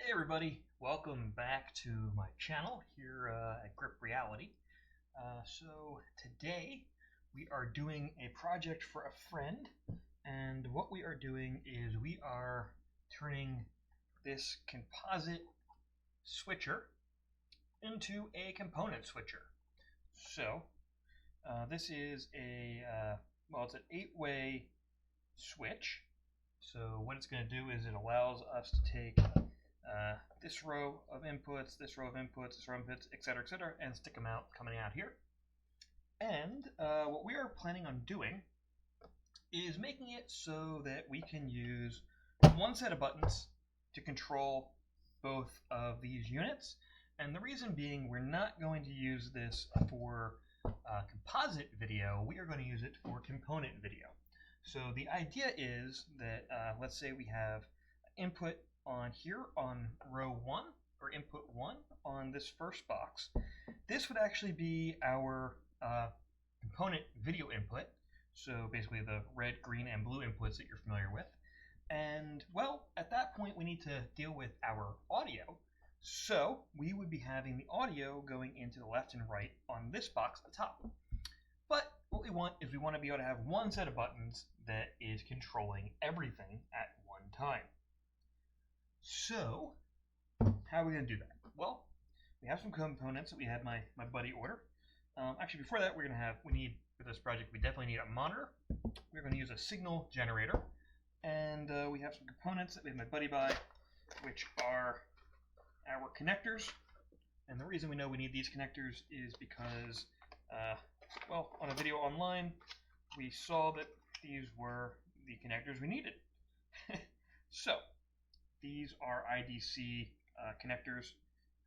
Hey everybody, welcome back to my channel here at Grip Reality. So today we are doing a project for a friend, and what we are doing is we are turning this composite switcher into a component switcher. So this is it's an 8-way switch. So what it's going to do is it allows us to take this row of inputs, this row of inputs, this row of inputs, etc., and stick them out, coming out here. And what we are planning on doing is making it so that we can use one set of buttons to control both of these units. And the reason being, we're not going to use this for composite video, we are going to use it for component video. So the idea is that, let's say we have input on here on row 1, or input 1 on this first box. This would actually be our component video input, so basically the red, green, and blue inputs that you're familiar with. And, well, at that point we need to deal with our audio, so we would be having the audio going into the left and right on this box at the top. But what we want is we want to be able to have one set of buttons that is controlling everything at one time. So, how are we going to do that? Well, we have some components that we had my buddy order. Actually, before that, we need, for this project, we definitely need a monitor. We're going to use a signal generator. And we have some components that we had my buddy buy, which are our connectors. And the reason we know we need these connectors is because, well, on a video online, we saw that these were the connectors we needed. So, these are IDC connectors.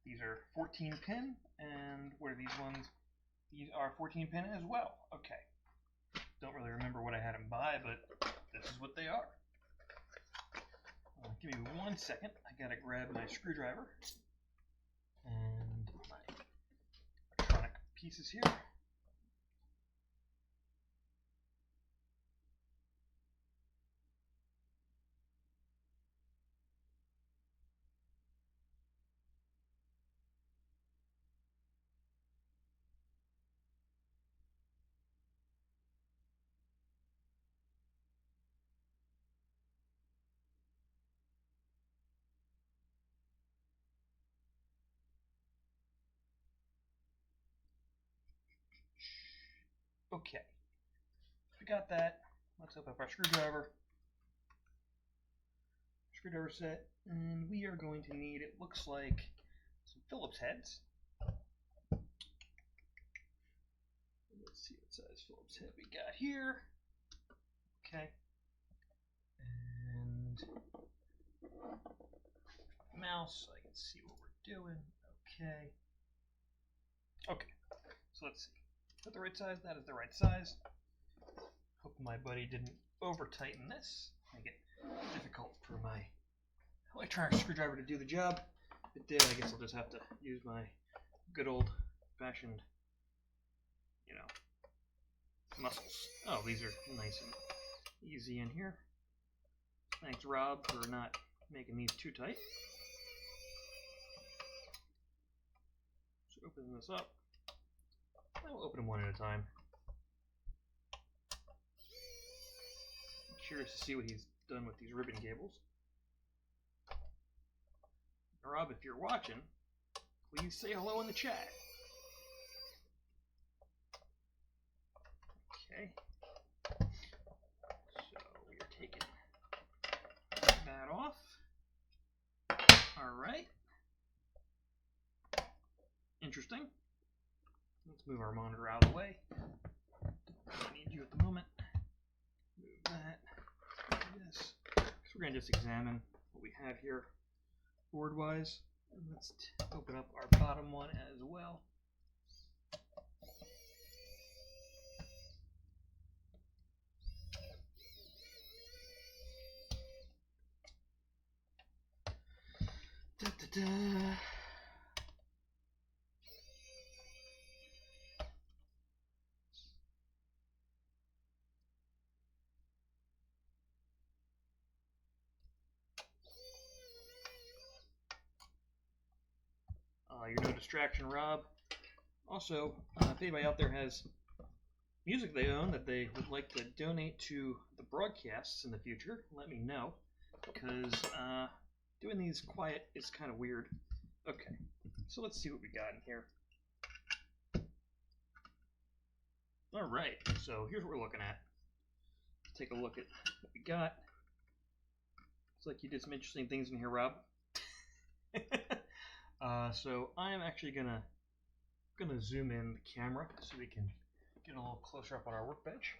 These are 14 pin, and what are these ones? These are 14 pin as well. Okay. Don't really remember what I had them buy, but this is what they are. Give me 1 second. I gotta grab my screwdriver and my electronic pieces here. Okay, so we got that. Let's open up our screwdriver set, and we are going to need, it looks like, some Phillips heads. Let's see what size Phillips head we got here. Okay, and mouse so I can see what we're doing. Okay. Okay, so let's see. Is that the right size? That is the right size. Hope my buddy didn't over tighten this. Make it difficult for my electronic screwdriver to do the job. If it did, I guess I'll just have to use my good old fashioned, muscles. Oh, these are nice and easy in here. Thanks, Rob, for not making these too tight. So open this up. I'll open them one at a time. I'm curious to see what he's done with these ribbon cables. Rob, if you're watching, please say hello in the chat. Okay. So we are taking that off. Alright. Interesting. Let's move our monitor out of the way. Don't need you at the moment. Move that. This. So we're going to just examine what we have here board-wise. And let's open up our bottom one as well. Da-da-da. You're no distraction, Rob. Also, if anybody out there has music they own that they would like to donate to the broadcasts in the future, let me know, because doing these quiet is kind of weird. Okay, so let's see what we got in here. Alright, so here's what we're looking at. Let's take a look at what we got. Looks like you did some interesting things in here, Rob. So I'm actually gonna zoom in the camera so we can get a little closer up on our workbench.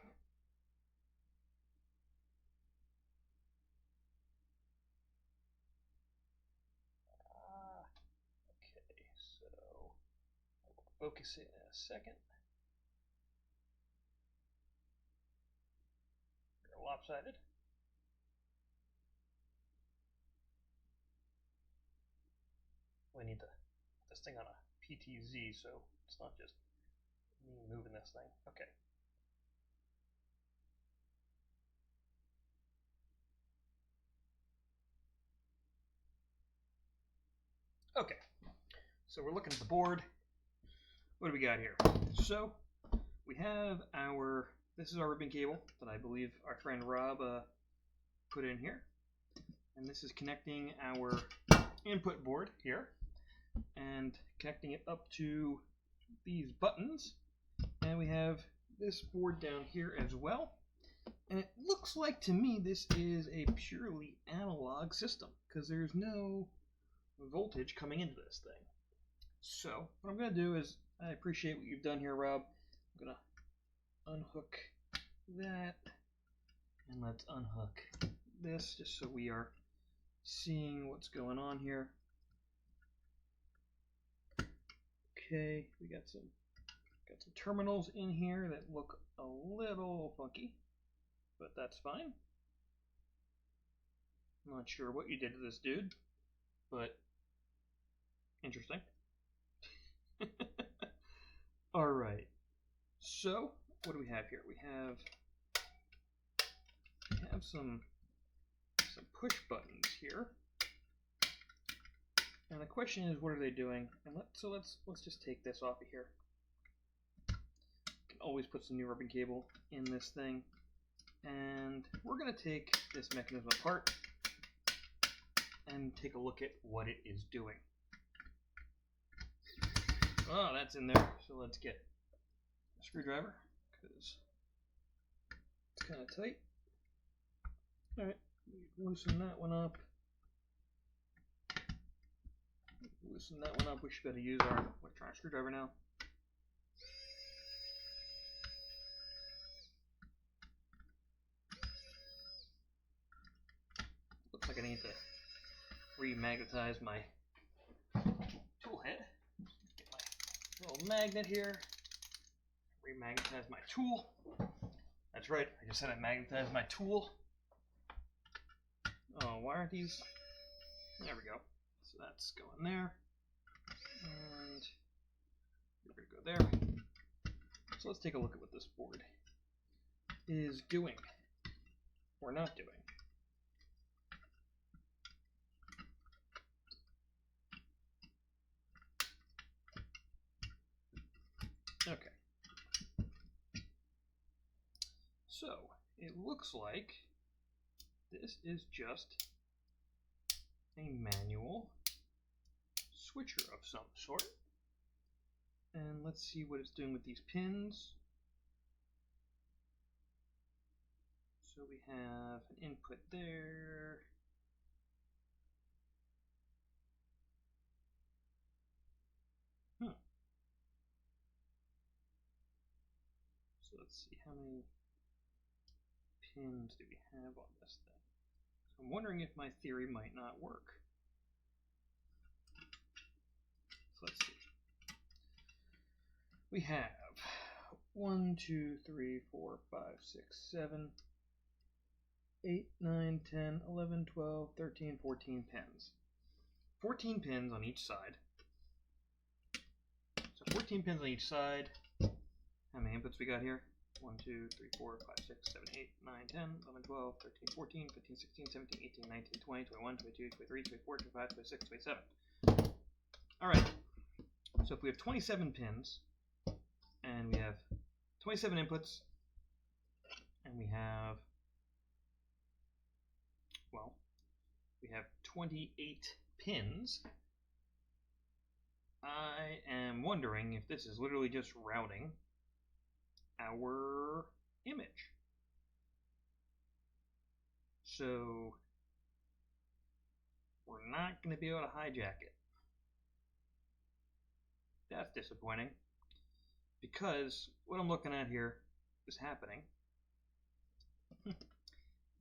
Okay, so I will focus it in a second. They're lopsided. We need this thing on a PTZ, so it's not just me moving this thing. Okay. Okay, so we're looking at the board. What do we got here? So we have this is our ribbon cable that I believe our friend Rob put in here. And this is connecting our input board here and connecting it up to these buttons. And we have this board down here as well. And it looks like to me this is a purely analog system because there's no voltage coming into this thing. So what I'm going to do is, I appreciate what you've done here, Rob. I'm going to unhook that, and let's unhook this just so we are seeing what's going on here. Okay, we got some terminals in here that look a little funky, but that's fine. I'm not sure what you did to this dude, but interesting. Alright, so what do we have here? We have some push buttons here, and the question is, what are they doing? And let's just take this off of here. You can always put some new ribbon cable in this thing, and we're going to take this mechanism apart and take a look at what it is doing. Oh, that's in there. So let's get a screwdriver because it's kind of tight. All right, loosen that one up. Loosen that one up. We should be able to use our electronic screwdriver now. Looks like I need to remagnetize my tool head. Get my little magnet here. Remagnetize my tool. That's right, I just said I magnetized my tool. Oh, why aren't these? There we go. So that's going there. And we're going to go there. So let's take a look at what this board is doing or not doing. Okay. So it looks like this is just a manual switcher of some sort. And let's see what it's doing with these pins. So we have an input there. So let's see, how many pins do we have on this thing? So I'm wondering if my theory might not work. So let's see. We have 1, 2, 3, 4, 5, 6, 7, 8, 9, 10, 11, 12, 13, 14 pins. 14 pins on each side. So 14 pins on each side. How many inputs we got here? 1, 2, 3, 4, 5, 6, 7, 8, 9, 10, 11, 12, 13, 14, 15, 16, 17, 18, 19, 20, 21, 22, 23, 24, 25, 26, 27. Alright. So if we have 27 pins, and we have 27 inputs, and we have, well, we have 28 pins, I am wondering if this is literally just routing our image. So we're not going to be able to hijack it. That's disappointing, because what I'm looking at here is happening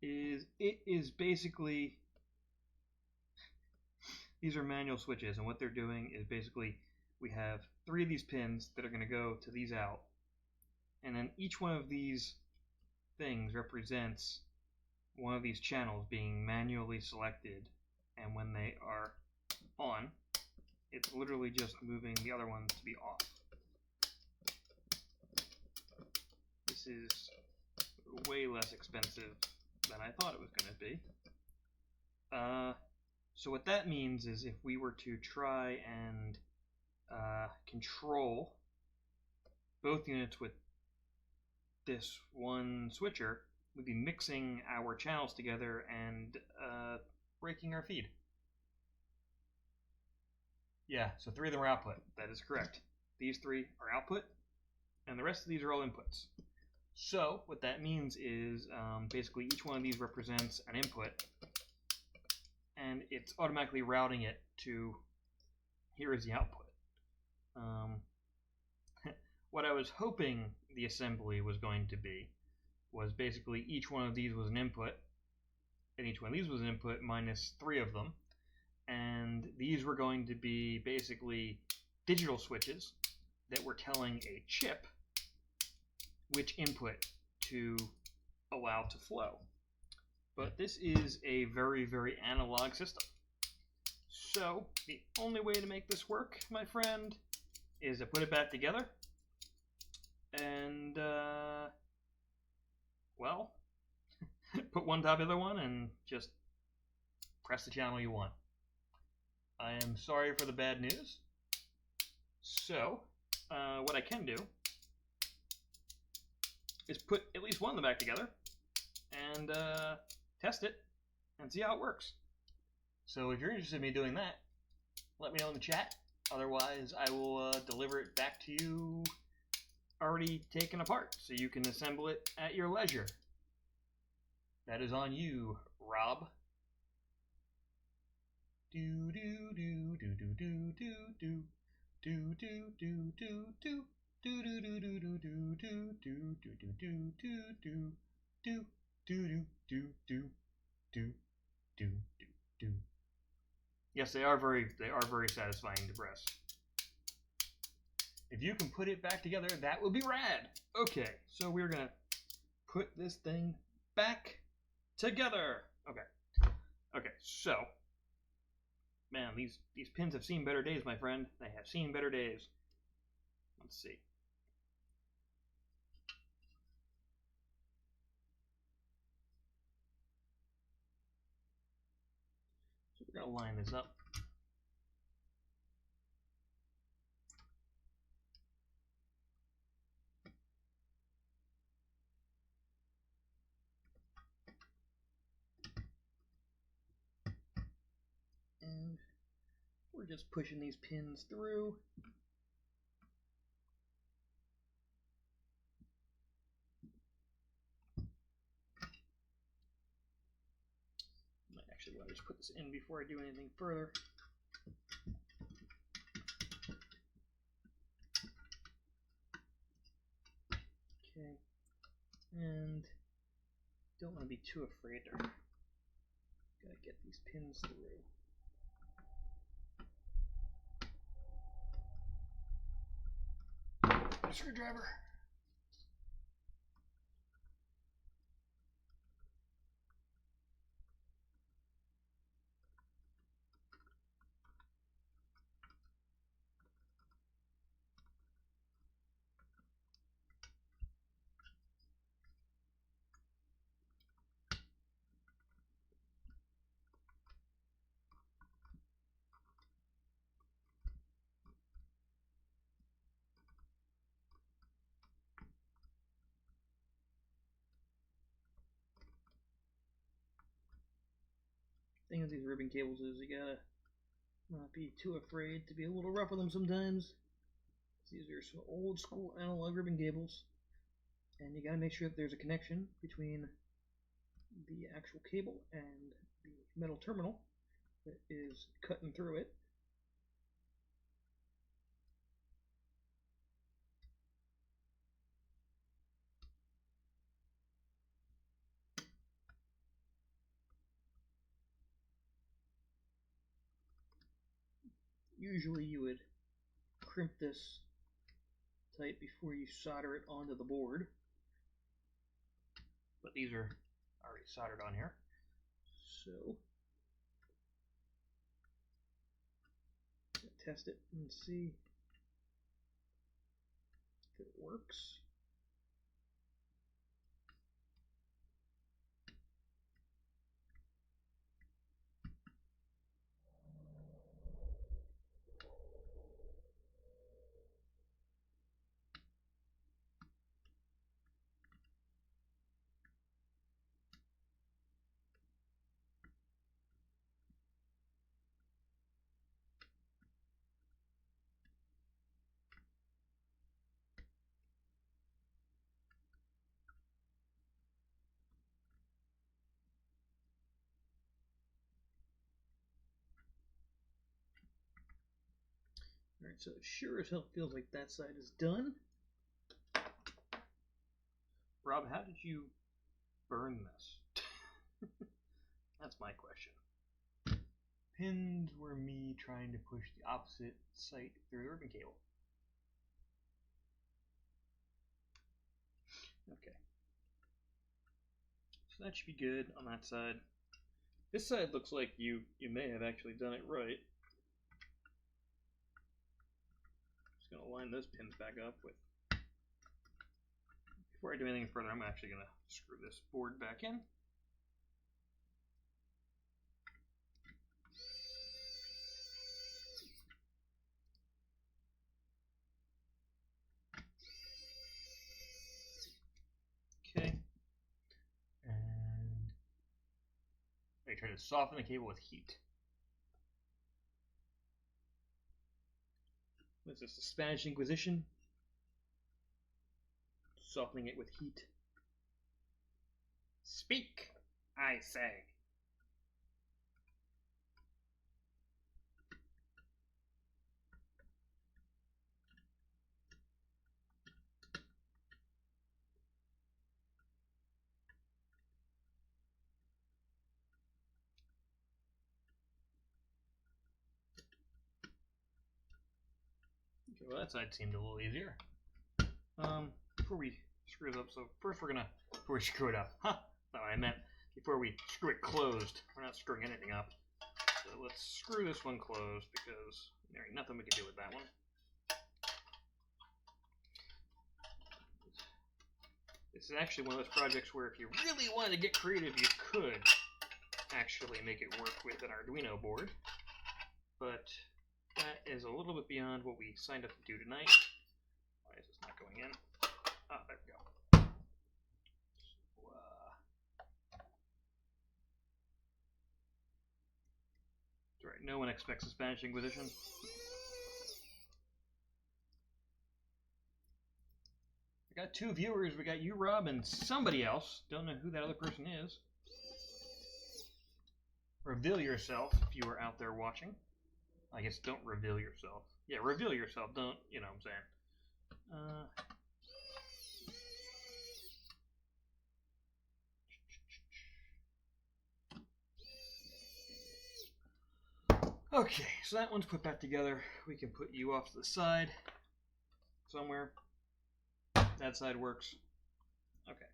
is it is basically, these are manual switches, and what they're doing is basically we have 3 of these pins that are going to go to these out, and then each one of these things represents one of these channels being manually selected, and when they are on, it's literally just moving the other ones to be off. This is way less expensive than I thought it was going to be. So what that means is if we were to try and control both units with this one switcher, we'd be mixing our channels together and breaking our feed. Yeah, so 3 of them are output. That is correct. These 3 are output, and the rest of these are all inputs. So what that means is basically each one of these represents an input, and it's automatically routing it to here is the output. What I was hoping the assembly was going to be was basically each one of these was an input, and each one of these was an input minus 3 of them, and these were going to be basically digital switches that were telling a chip which input to allow to flow. But this is a very, very analog system. So the only way to make this work, my friend, is to put it back together and, well, put one top of the other one and just press the channel you want. I am sorry for the bad news. So, what I can do is put at least one of them back together and test it and see how it works. So if you're interested in me doing that, let me know in the chat. Otherwise, I will deliver it back to you already taken apart, so you can assemble it at your leisure. That is on you, Rob. Do do do do do do do do do do do do do. Do do do do do do do do do do do do do do do do do do. Yes, they are very satisfying to press. If you can put it back together, that would be rad. Okay, so we're gonna put this thing back together. Okay, so man, these pins have seen better days, my friend. They have seen better days. Let's see. So we're gonna line this up. And we're just pushing these pins through. Might actually want to just put this in before I do anything further. Okay, and don't want to be too afraid to gotta get these pins through. A screwdriver. thing with these ribbon cables is you gotta not be too afraid to be a little rough with them sometimes. These are some old school analog ribbon cables, and you gotta make sure that there's a connection between the actual cable and the metal terminal that is cutting through it. Usually you would crimp this tight before you solder it onto the board, but these are already soldered on here, so test it and see if it works. Alright, so it sure as hell feels like that side is done. Rob, how did you burn this? That's my question. Pins were me trying to push the opposite site through the ribbon cable. Okay. So that should be good on that side. This side looks like you may have actually done it right. Just gonna line those pins back up with. Before I do anything further, I'm actually gonna screw this board back in. Okay. And I try to soften the cable with heat. What's this, the Spanish Inquisition? Softening it with heat. Speak, I say. Okay, well that side seemed a little easier. Before we screw this up, so first before we screw it up, not what I meant, before we screw it closed, we're not screwing anything up. So let's screw this one closed because there ain't nothing we can do with that one. This is actually one of those projects where if you really wanted to get creative, you could actually make it work with an Arduino board, but that is a little bit beyond what we signed up to do tonight. Why is this not going in? Ah, there we go. So, that's right, no one expects the Spanish Inquisition. We got 2 viewers. We got you, Rob, and somebody else. Don't know who that other person is. Reveal yourself if you are out there watching. I guess don't reveal yourself. Yeah, reveal yourself. Don't, you know what I'm saying. Okay, so that one's put back together. We can put you off to the side somewhere. That side works. Okay,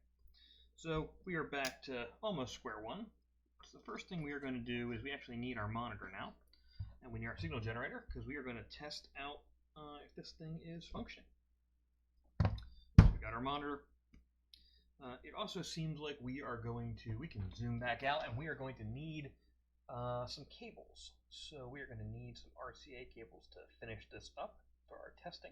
so we are back to almost square one. So the first thing we are going to do is we actually need our monitor now. And we need our signal generator because we are going to test out if this thing is functioning. So we got our monitor. It also seems like we can zoom back out, and we are going to need some cables. So we are going to need some RCA cables to finish this up for our testing.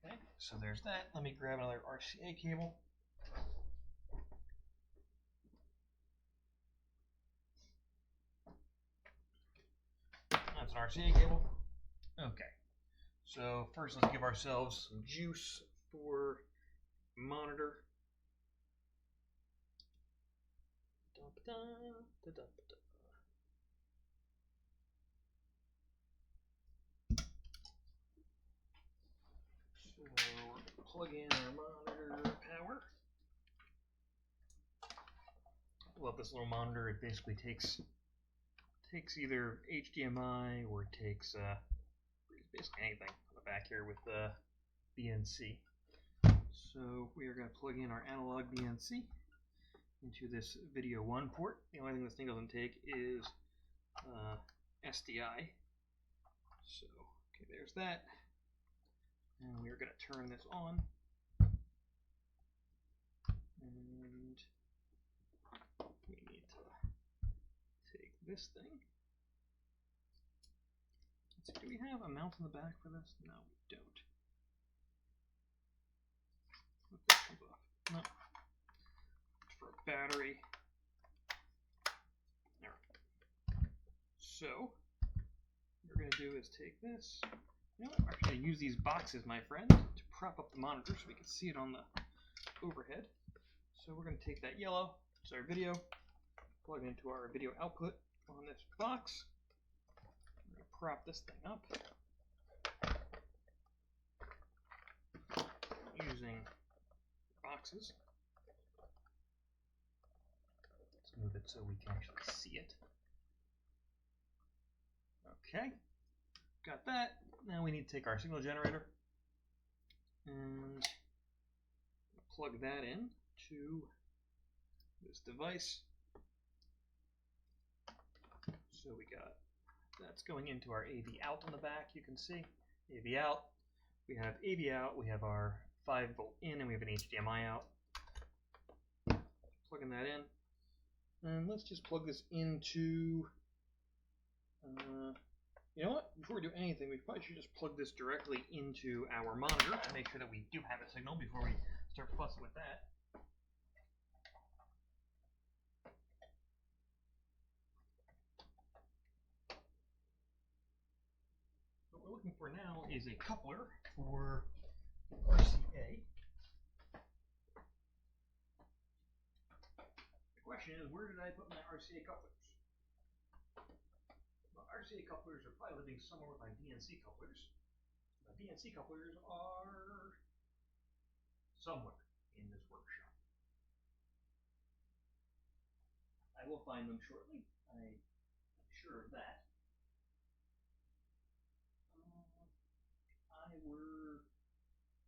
Okay, so there's that. Let me grab another RCA cable. an RCA cable. Okay, so first let's give ourselves some juice for monitor. So we're going to plug in our monitor power. I love this little monitor. It basically takes either HDMI or it takes basically anything on the back here with the BNC. So we are going to plug in our analog BNC into this video 1 port. The only thing this thing doesn't take is SDI. So okay, there's that. And we're going to turn this on. And we need to take this thing. Let's see, do we have a mount on the back for this? No, we don't. That comes off. No. For a battery. Alright. So, what we're going to do is take this. You know what? I'm actually going to use these boxes, my friend, to prop up the monitor so we can see it on the overhead. So we're going to take that yellow, it's our video, plug it into our video output on this box. We're going to prop this thing up using boxes. Let's move it so we can actually see it. Okay, got that. Now we need to take our signal generator and plug that in to this device. So we got that's going into our AV out on the back. You can see AV out. We have AV out. We have our 5-volt in, and we have an HDMI out. Plugging that in, and let's just plug this into. You know what? Before we do anything, we probably should just plug this directly into our monitor to make sure that we do have a signal before we start fussing with that. What we're looking for now is a coupler for RCA. The question is, where did I put my RCA couplers? Well, RCA couplers are probably living somewhere with my BNC couplers. My BNC couplers are somewhere in this workshop. I will find them shortly. I'm sure of that. I were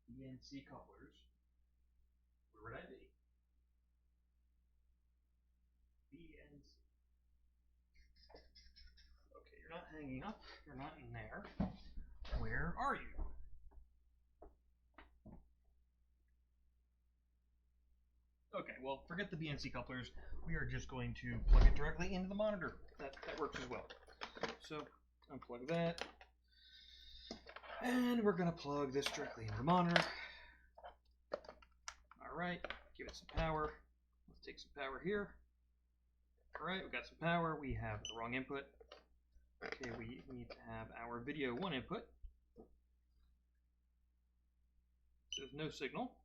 BNC couplers, where would I be? BNC. Okay, you're not hanging up. You're not in there. Where are you? Okay, well, forget the BNC couplers. We are just going to plug it directly into the monitor. That works as well. So, unplug that. And we're going to plug this directly into the monitor. Alright, give it some power. Let's take some power here. Alright, we got some power. We have the wrong input. Okay, we need to have our video 1 input. So there's no signal.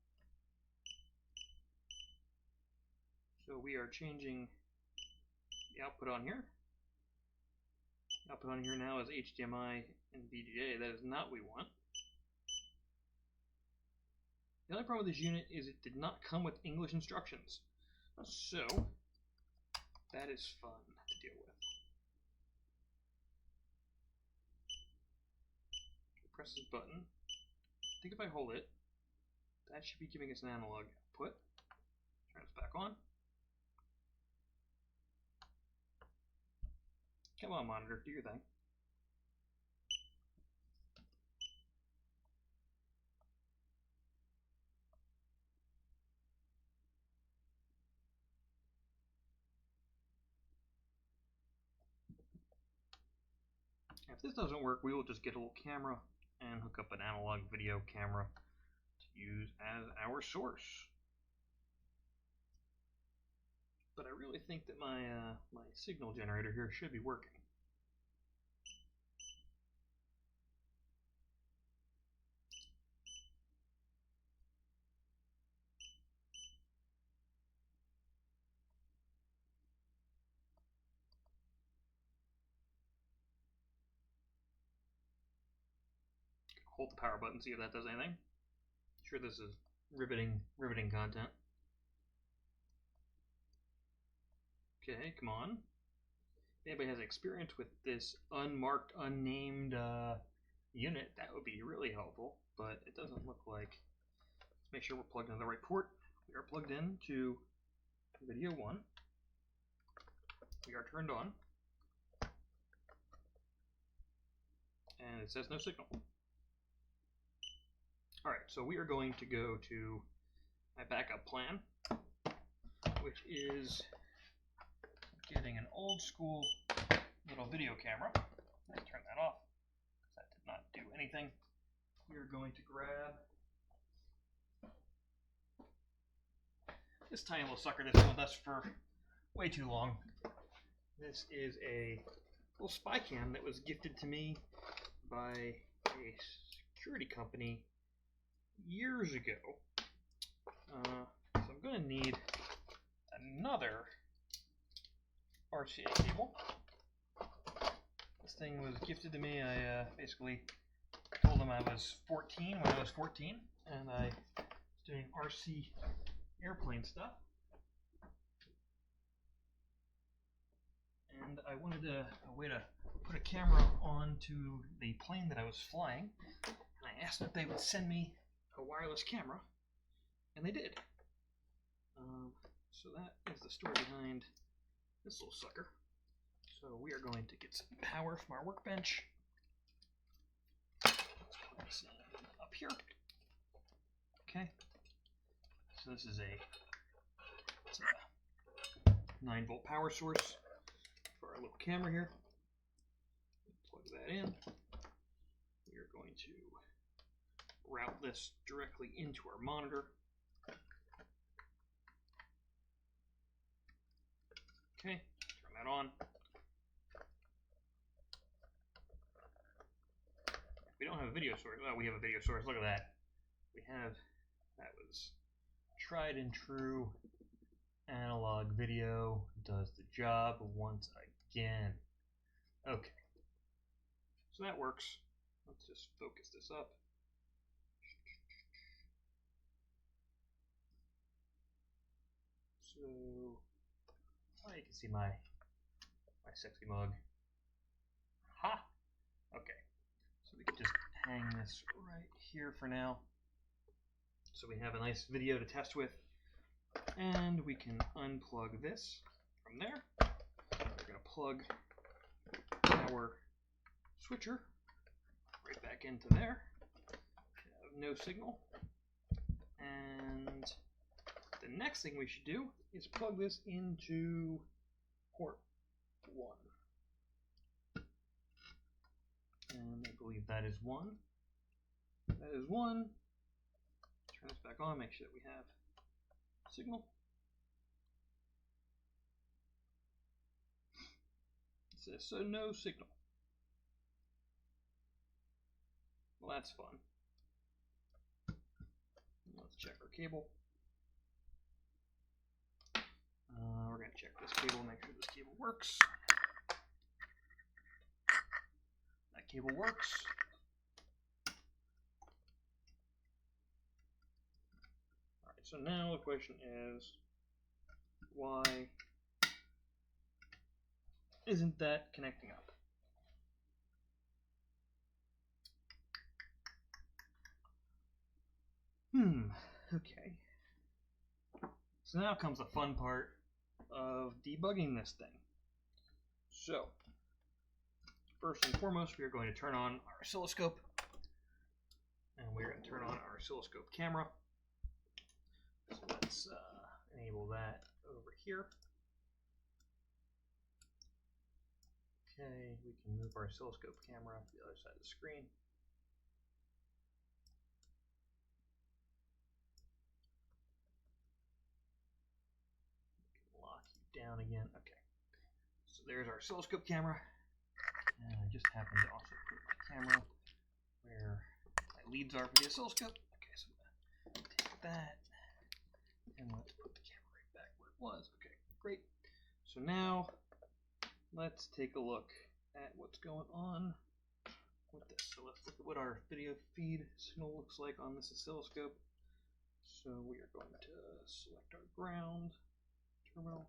So we are changing the output on here. The output on here now is HDMI and VGA. That is not what we want. The other problem with this unit is it did not come with English instructions. So that is fun to deal with. Press this button. I think if I hold it, that should be giving us an analog output. Turn this back on. Come on, monitor, do your thing. If this doesn't work, we will just get a little camera and hook up an analog video camera to use as our source. But I really think that my my signal generator here should be working. hold the power button, see if that does anything. I'm sure this is riveting content. Okay, come on. If anybody has experience with this unmarked, unnamed unit, that would be really helpful, but it doesn't look like. Let's make sure we're plugged into the right port. We are plugged in to video 1. We are turned on. And it says no signal. Alright, so we are going to go to my backup plan, which is getting an old school little video camera. Let's turn that off. That did not do anything. We are going to grab this tiny little sucker that's been with us for way too long. This is a little spy cam that was gifted to me by a security company years ago. So I'm going to need another RCA cable. This thing was gifted to me. I basically told them I was 14 when I was 14, and I was doing RC airplane stuff. And I wanted a way to put a camera onto the plane that I was flying, and I asked if they would send me a wireless camera, and they did. So that is the story behind this little sucker. So we are going to get some power from our workbench. Let's plug this in up here. Okay. So this is a 9-volt power source for our little camera here. Plug that in. We are going to route this directly into our monitor. Okay, turn that on. We don't have a video source. Oh, we have a video source. Look at that. That was tried and true analog video. Does the job once again. Okay. So that works. Let's just focus this up. So, you can see my sexy mug. Ha! Okay. So we can just hang this right here for now. So we have a nice video to test with. And we can unplug this from there. We're going to plug our switcher right back into there. We have no signal. And the next thing we should do is plug this into port 1. And I believe that is 1. That is 1. Turn this back on, make sure that we have signal. It says, so no signal. Well, that's fun. Let's check our cable. We're going to check this cable, make sure this cable works. That cable works. Alright, so now the question is, why isn't that connecting up? Okay. So now comes the fun part of debugging this thing. So, first and foremost, we are going to turn on our oscilloscope. And we're going to turn on our oscilloscope camera. So let's enable that over here. Okay, we can move our oscilloscope camera to the other side of the screen. Down again. Okay, so there's our oscilloscope camera, and I just happen to also put the camera where my leads are for the oscilloscope. Okay, so I'm going to take that and let's put the camera right back where it was. Okay, great. So now let's take a look at what's going on with this. So let's look at what our video feed signal looks like on this oscilloscope. So we are going to select our ground terminal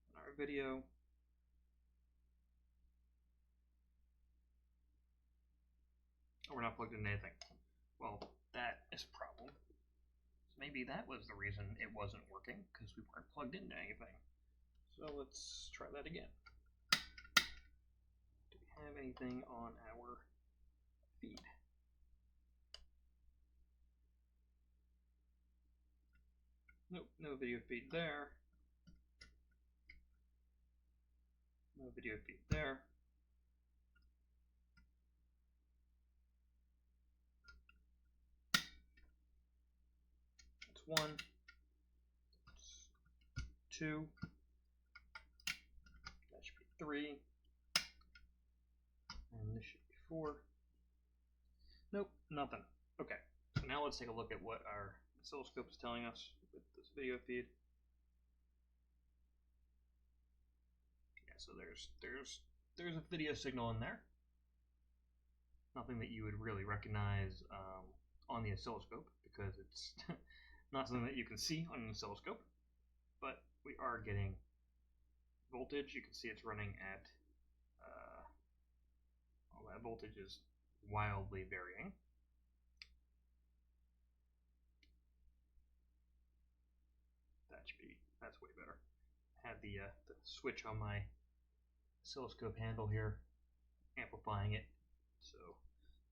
and our video. Oh, we're not plugged into anything. Well, that is a problem. So maybe that was the reason it wasn't working, because we weren't plugged into anything. So let's try that again. Do we have anything on our feed? Nope, no video feed there. No video feed there. That's 1. That's 2. That should be 3. And this should be 4. Nope, nothing. Okay, so now let's take a look at what our oscilloscope is telling us with this video feed. Yeah, so there's a video signal in there. Nothing that you would really recognize on the oscilloscope, because it's not something that you can see on an oscilloscope. But we are getting voltage. You can see it's running at well, that voltage is wildly varying. That's way better. I had the switch on my oscilloscope handle here, amplifying it. So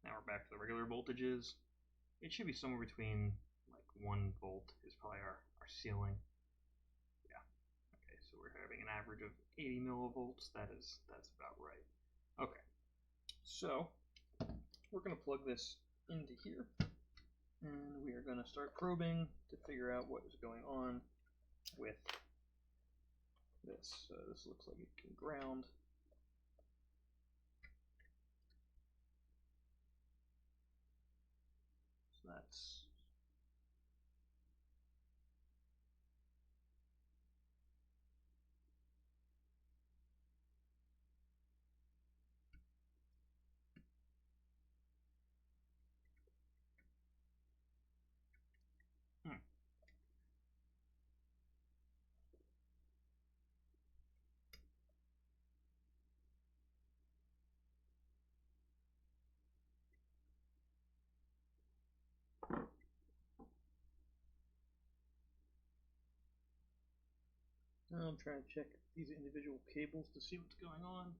now we're back to the regular voltages. It should be somewhere between like 1 volt is probably our ceiling. Yeah. Okay, so we're having an average of 80 millivolts. That's about right. Okay. So we're going to plug this into here, and we are going to start probing to figure out what is going on with this. This looks like it can ground. So that's Now I'm trying to check these individual cables to see what's going on.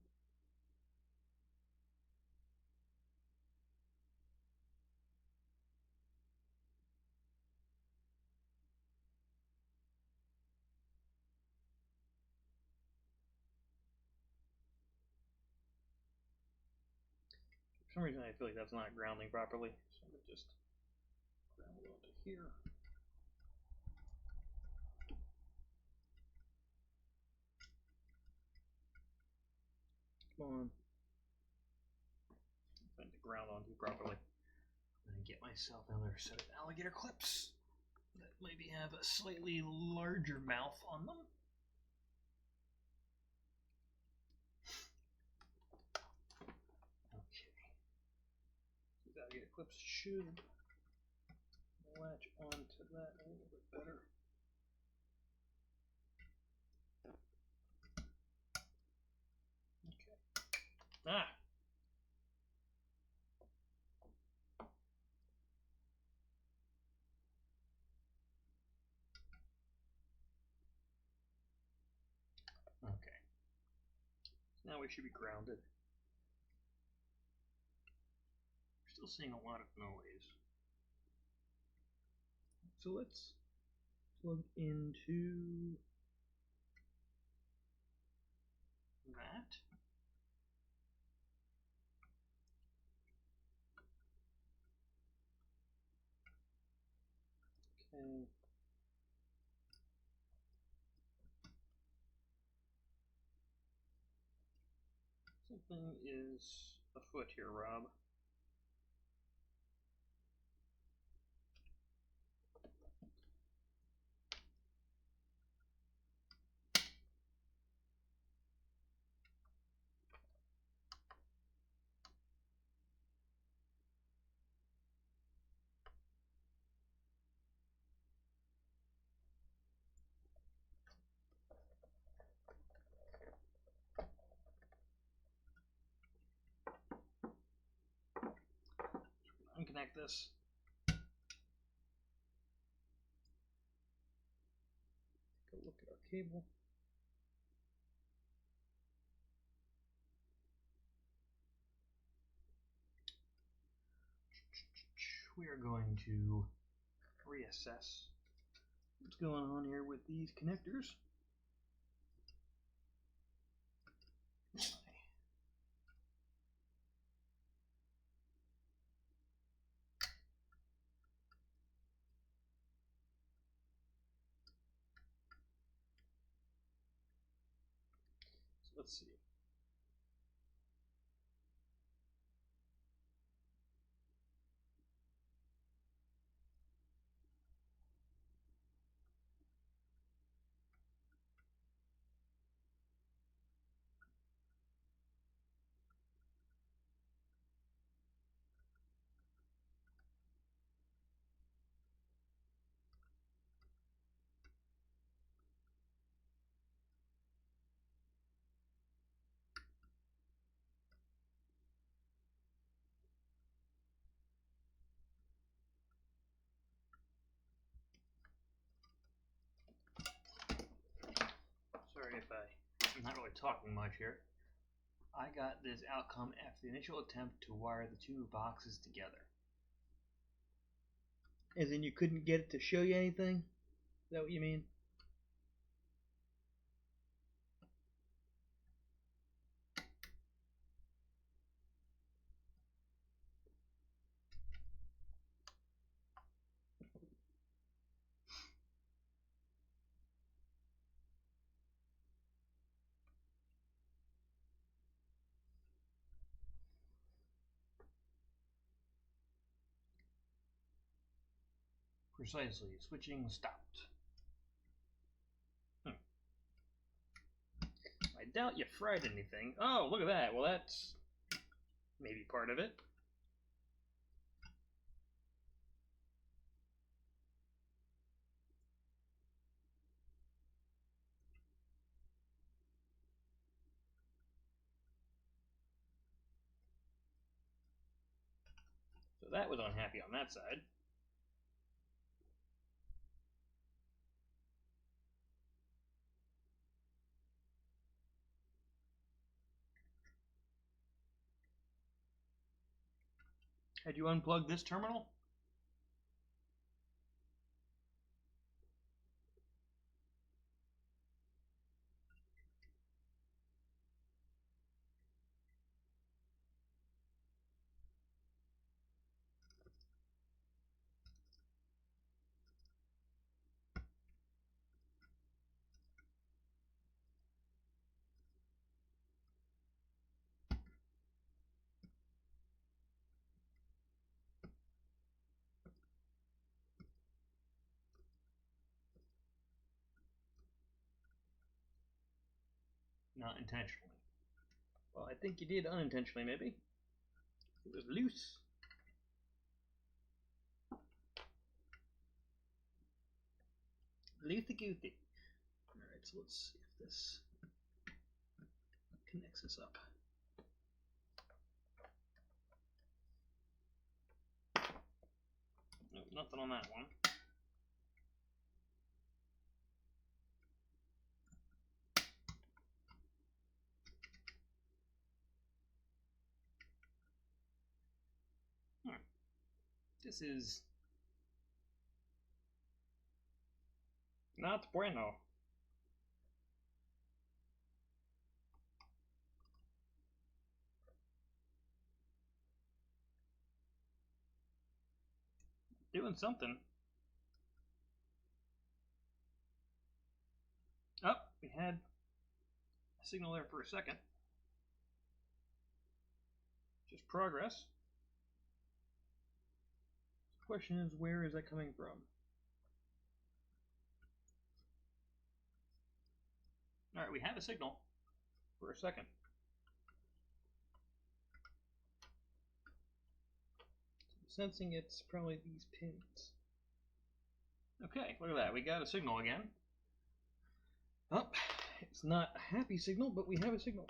For some reason I feel like that's not grounding properly, so I'm going to just ground it onto here. Come on. I'm trying to ground onto properly. I'm going to get myself another set of alligator clips that maybe have a slightly larger mouth on them. Okay. These alligator clips should latch onto that a little bit better. Okay. Ah! Okay. Now we should be grounded. We're still seeing a lot of noise. So let's plug into that. Okay. Something is afoot here, Rob. disconnect this. Take a look at our cable. We are going to reassess what's going on here with these connectors. So let's see. Sorry if I'm not really talking much here. I got this outcome after the initial attempt to wire the two boxes together. As in you couldn't get it to show you anything? Is that what you mean? Precisely. Switching stopped. I doubt you fried anything. Oh, look at that. Well, that's maybe part of it. So that was unhappy on that side. Had you unplugged this terminal? Not intentionally. Well, I think you did unintentionally, maybe. It was loose. Loothy goothy. Alright, so let's see if this connects us up. Nope, nothing on that one. This is not bueno. Doing something. Oh, we had a signal there for a second. Just progress. The question is, where is that coming from? Alright, we have a signal for a second. So I'm sensing it's probably these pins. Okay, look at that. We got a signal again. Oh, it's not a happy signal, but we have a signal.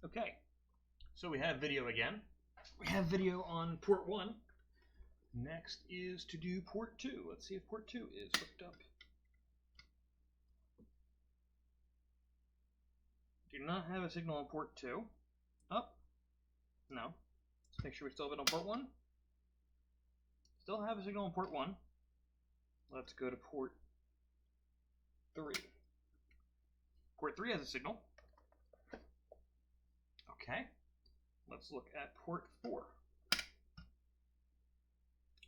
Okay, so we have video again. We have video on port 1. Next is to do port 2. Let's see if port 2 is hooked up. Do not have a signal on port 2. Up? No. Let's make sure we still have it on port 1. Still have a signal on port 1. Let's go to port 3. Port 3 has a signal. Okay. Let's look at port 4.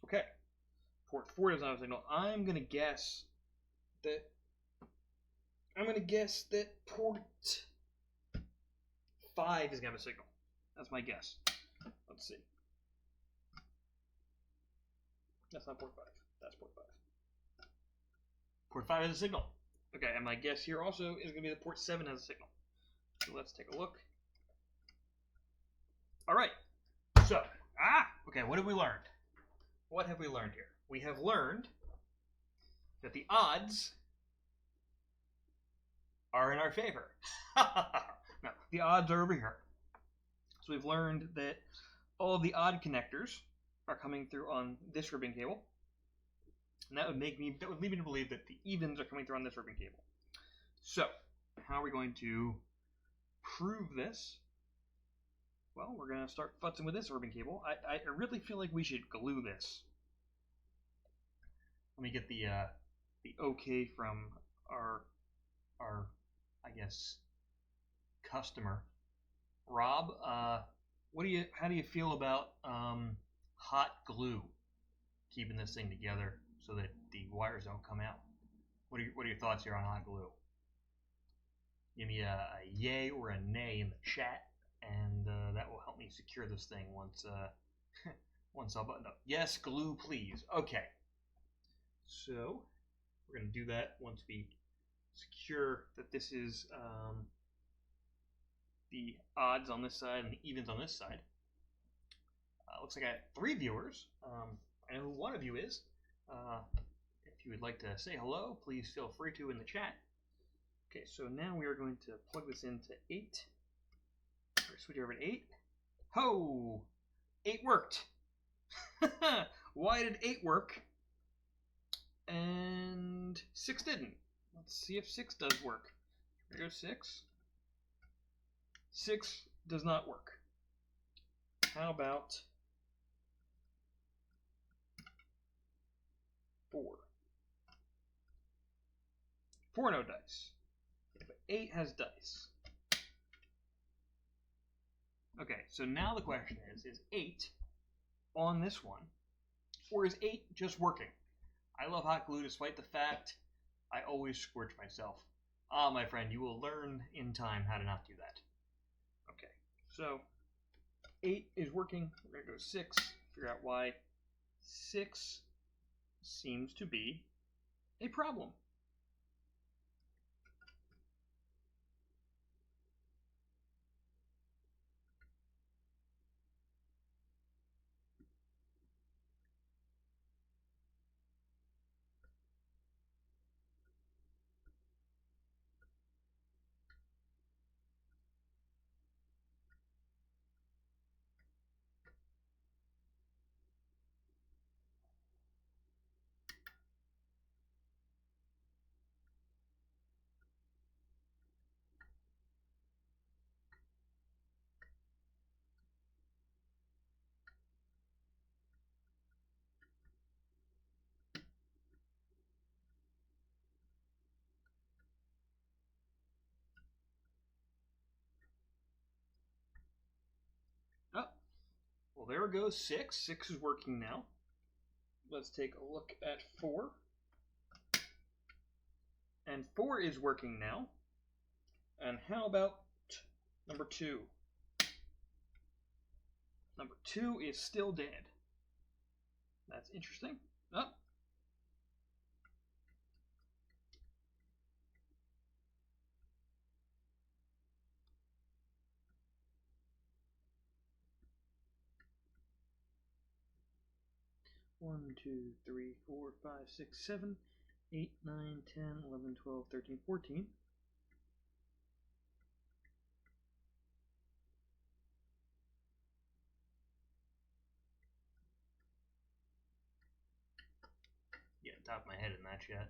Okay. Port 4 does not have a signal. I'm going to guess that port 5 is going to have a signal. That's my guess. Let's see. That's not port 5. That's port 5. Port 5 has a signal. Okay, and my guess here also is going to be that port 7 has a signal. So let's take a look. All right. So, okay, what have we learned? What have we learned here? We have learned that the odds are in our favor. No, the odds are over here. So we've learned that all of the odd connectors are coming through on this ribbon cable. And that would lead me to believe that the evens are coming through on this ribbon cable. So, how are we going to prove this? Well, we're going to start futzing with this ribbon cable. I really feel like we should glue this. Let me get the okay from our I guess customer. Rob, how do you feel about hot glue keeping this thing together so that the wires don't come out? What are your thoughts here on hot glue? Give me a yay or a nay in the chat, and that will help me secure this thing once once I'll button up. Yes, glue, please. Okay. So we're going to do that once we secure that this is the odds on this side and the evens on this side. Looks like I have 3 viewers. I know who one of you is. If you would like to say hello, please feel free to in the chat. Okay, so now we are going to plug this into 8. Switch over to 8. Ho! 8 worked. Why did 8 work? And 6 didn't. Let's see if 6 does work. Here goes 6. 6 does not work. How about 4? 4 no dice. Okay, but 8 has dice. Okay, so now the question is 8 on this one, or is 8 just working? I love hot glue despite the fact I always scorch myself. Ah, my friend, you will learn in time how to not do that. Okay, so 8 is working. We're going to go 6, figure out why 6 seems to be a problem. Oh, well, there goes 6. 6 is working now. Let's take a look at 4. And 4 is working now. And how about number 2? Number 2 is still dead. That's interesting. Oh. One, 2, 3, 4, 5, 6, 7, 8, 9, 10, 11, 12, 13, 14. the top of my head in that yet.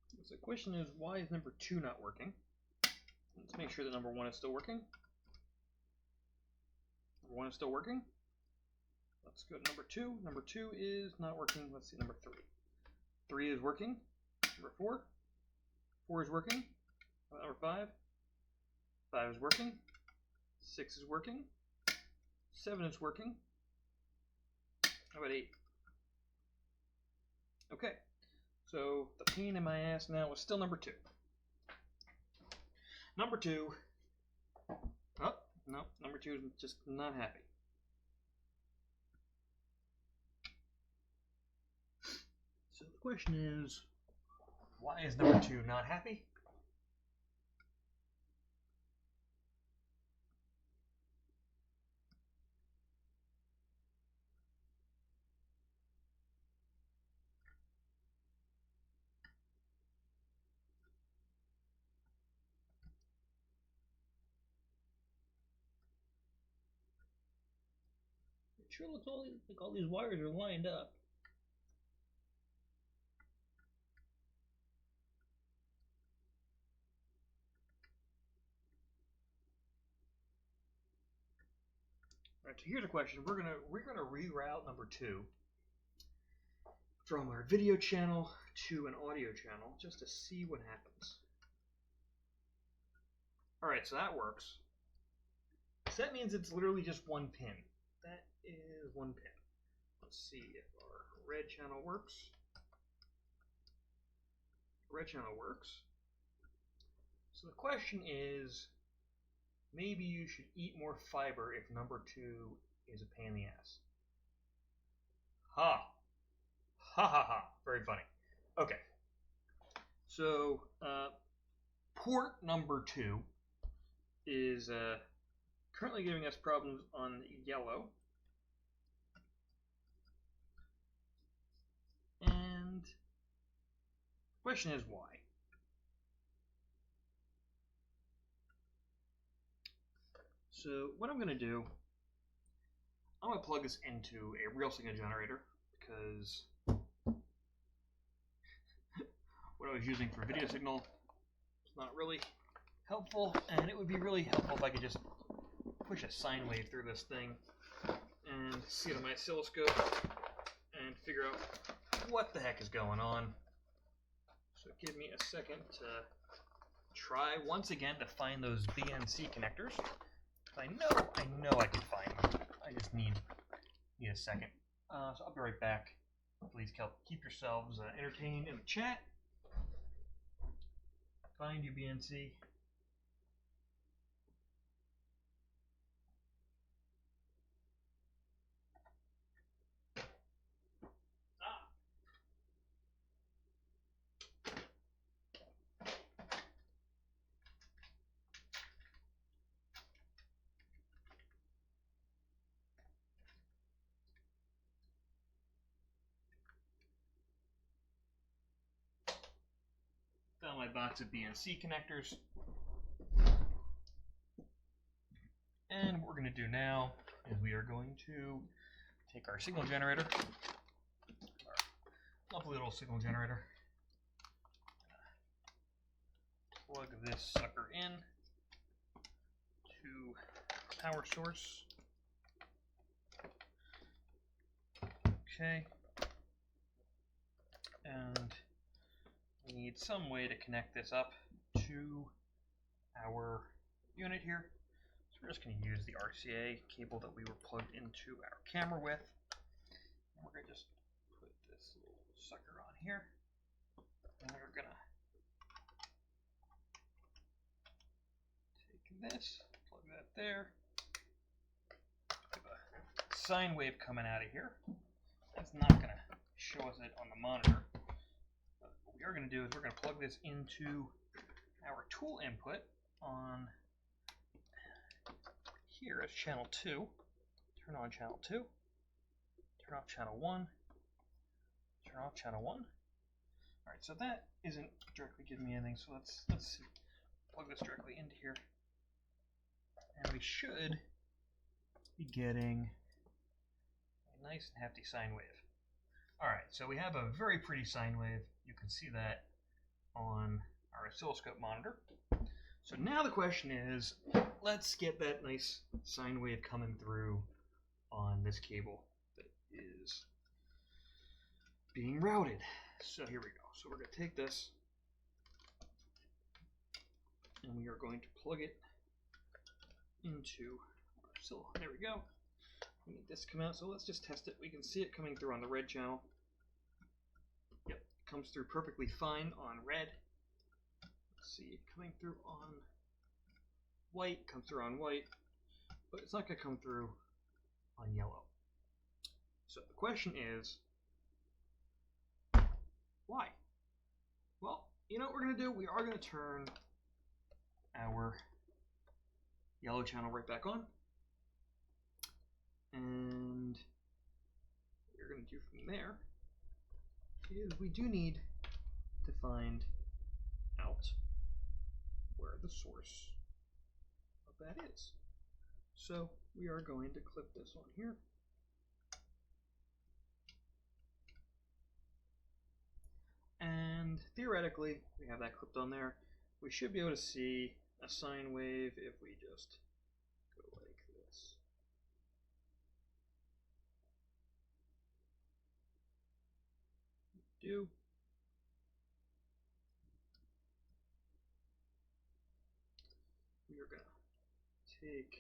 So the question is, why is number 2 not working? Let's make sure that number 1 is still working. Number 1 is still working. Let's go to number 2. Number 2 is not working. Let's see number 3. 3 is working. Number 4. 4 is working. Number 5. 5 is working. 6 is working. 7 is working. How about 8? Okay. So the pain in my ass now is still number 2. Number 2. Oh, no. Number 2 is just not happy. So the question is, why is number 2 not happy? It sure looks like all these wires are lined up. Alright, so here's a question. We're gonna reroute number 2 from our video channel to an audio channel just to see what happens. Alright, so that works. So that means it's literally just one pin. That is one pin. Let's see if our red channel works. Red channel works. So the question is, maybe you should eat more fiber if number 2 is a pain in the ass. Ha! Ha ha ha. Very funny. Okay. So, port number 2 is currently giving us problems on yellow. And the question is why? So what I'm going to do, I'm going to plug this into a real signal generator because what I was using for video signal is not really helpful, and it would be really helpful if I could just push a sine wave through this thing and see it on my oscilloscope and figure out what the heck is going on. So give me a second to try once again to find those BNC connectors. I know I can find them. I just need a second. So I'll be right back. Please keep yourselves entertained in the chat. Find your BNC. Found my box of BNC connectors. And what we're going to do now is we are going to take our signal generator, our lovely little signal generator, plug this sucker in to power source. Okay. And we need some way to connect this up to our unit here. So we're just going to use the RCA cable that we were plugged into our camera with. And we're going to just put this little sucker on here. And we're going to take this, plug that there. We have a sine wave coming out of here. That's not going to show us it on the monitor. But what we are going to do is we're going to plug this into our tool input on here as channel 2. Turn on channel 2. Turn off channel 1. Turn off channel 1. All right, so that isn't directly giving me anything. So let's see. Plug this directly into here, and we should be getting a nice and hefty sine wave. All right, so we have a very pretty sine wave. You can see that on our oscilloscope monitor. So now the question is, let's get that nice sine wave coming through on this cable that is being routed. So here we go. So we're going to take this and we are going to plug it into our oscilloscope. There we go. We need this to come out, so let's just test it. We can see it coming through on the red channel. Yep, it comes through perfectly fine on red. Let's see, coming through on white, comes through on white, but it's not going to come through on yellow. So the question is, why? Well, you know what we're going to do? We are going to turn our yellow channel right back on. And what we're going to do from there is we do need to find out where the source of that is. So we are going to clip this on here. And theoretically, we have that clipped on there. We should be able to see a sine wave if we just go like this. Do. We are going to take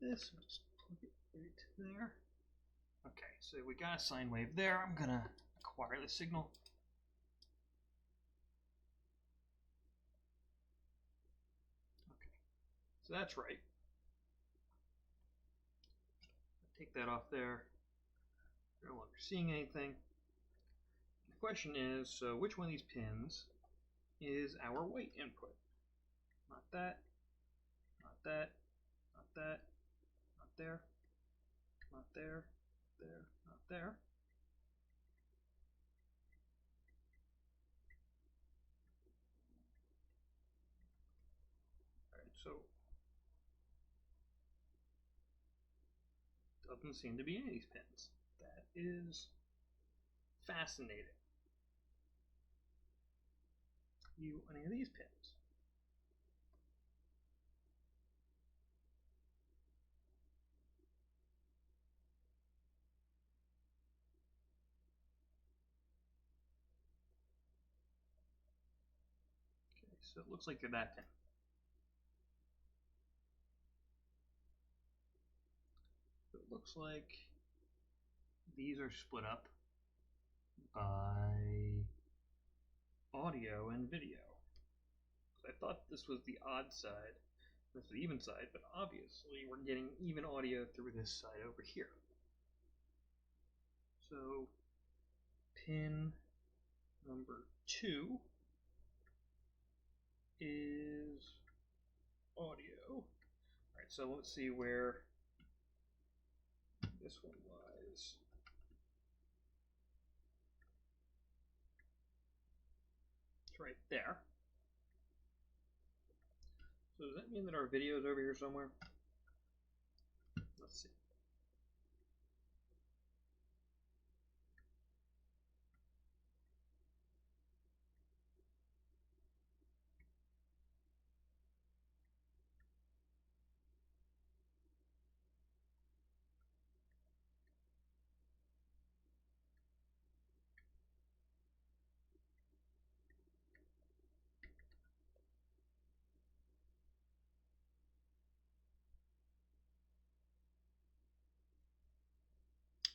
this and just plug it right there. Okay, so we got a sine wave there. I'm going to acquire the signal. Okay, so that's right. Take that off there. We're no longer seeing anything. The question is, so which one of these pins is our white input? Not that, not that, not that, not there, not there, there, not there. Alright, so doesn't seem to be any of these pins. That is fascinating. You any of these pins? Okay, so it looks like they're that pin. So it looks like these are split up by audio and video. I thought this was the odd side, this was the even side, but obviously we're getting even audio through this side over here. So pin number 2 is audio. Alright, so let's see where this one lies. It's right there. So does that mean that our video is over here somewhere? Let's see.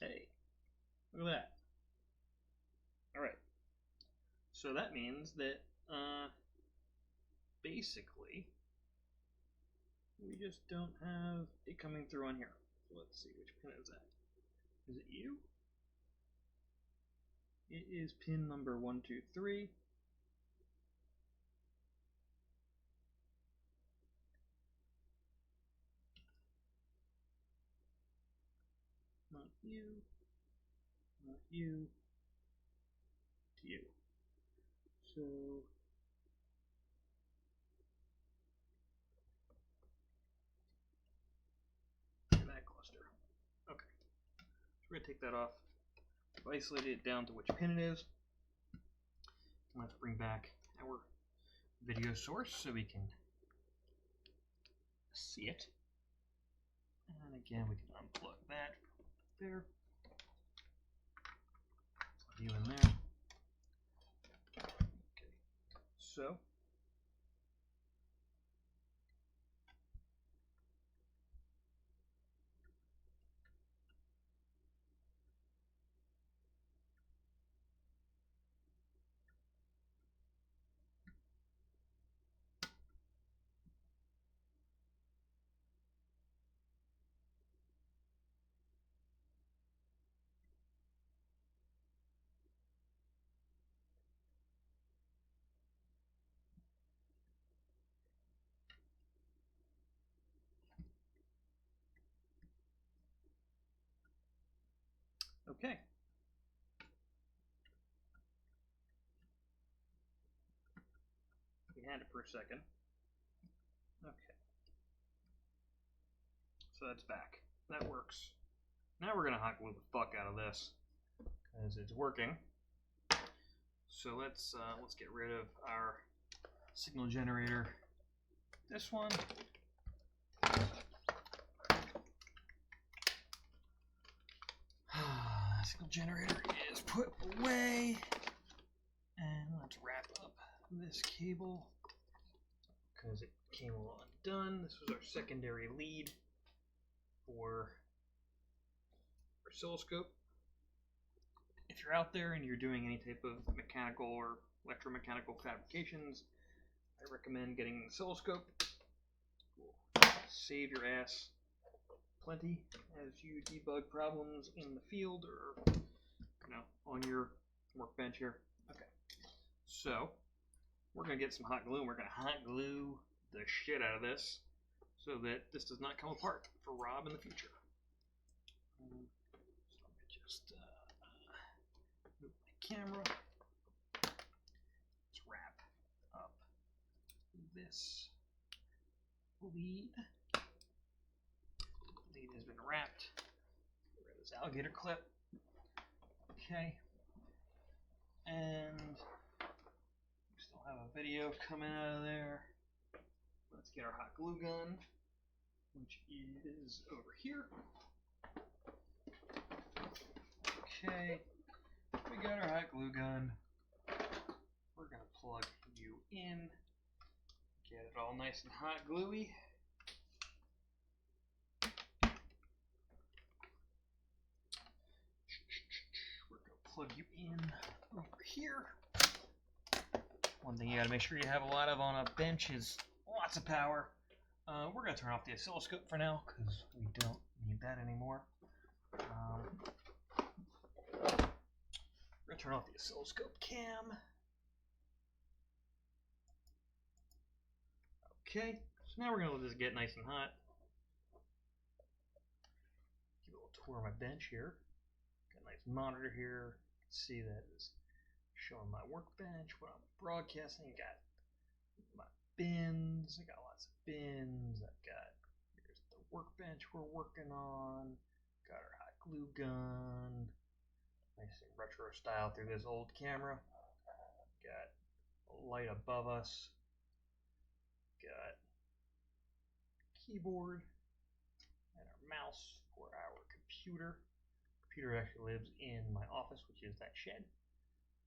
Hey, look at that. Alright. So that means that basically we just don't have it coming through on here. So let's see, which pin is that? Is it you? It is pin number 1, 2, 3. Not you. Not you. To you. So that cluster. Okay. So we're going to take that off. I've isolated it down to which pin it is. Let's bring back our video source so we can see it. And again, we can unplug that there. Plug you in there. Okay. So okay. We had it for a second. Okay. So that's back. That works. Now we're gonna hot glue the fuck out of this because it's working. So let's get rid of our signal generator. This one. Signal generator is put away. And let's wrap up this cable because it came all undone. This was our secondary lead for our oscilloscope. If you're out there and you're doing any type of mechanical or electromechanical fabrications, I recommend getting an oscilloscope. Will save your ass plenty as you debug problems in the field or on your workbench here. Okay, so we're gonna get some hot glue and we're gonna hot glue the shit out of this so that this does not come apart for Rob in the future. So let me just move my camera. Let's wrap up this lead. Lead has been wrapped. Get rid of this alligator clip. Okay. And we still have a video coming out of there. Let's get our hot glue gun, which is over here. Okay, we got our hot glue gun. We're gonna plug you in, get it all nice and hot gluey. We're gonna plug you in over here. One thing you gotta make sure you have a lot of on a bench is lots of power. We're gonna turn off the oscilloscope for now because we don't need that anymore. We're gonna turn off the oscilloscope cam. Okay, so now we're gonna let this get nice and hot. Give a little tour of my bench here. Got a nice monitor here. You can see that it's showing my workbench, what I'm broadcasting. I got my bins. I got lots of bins. I've got, here's the workbench we're working on. Got our hot glue gun. Nice and retro style through this old camera. Got a light above us. Got keyboard and our mouse for our computer. Computer actually lives in my office, which is that shed.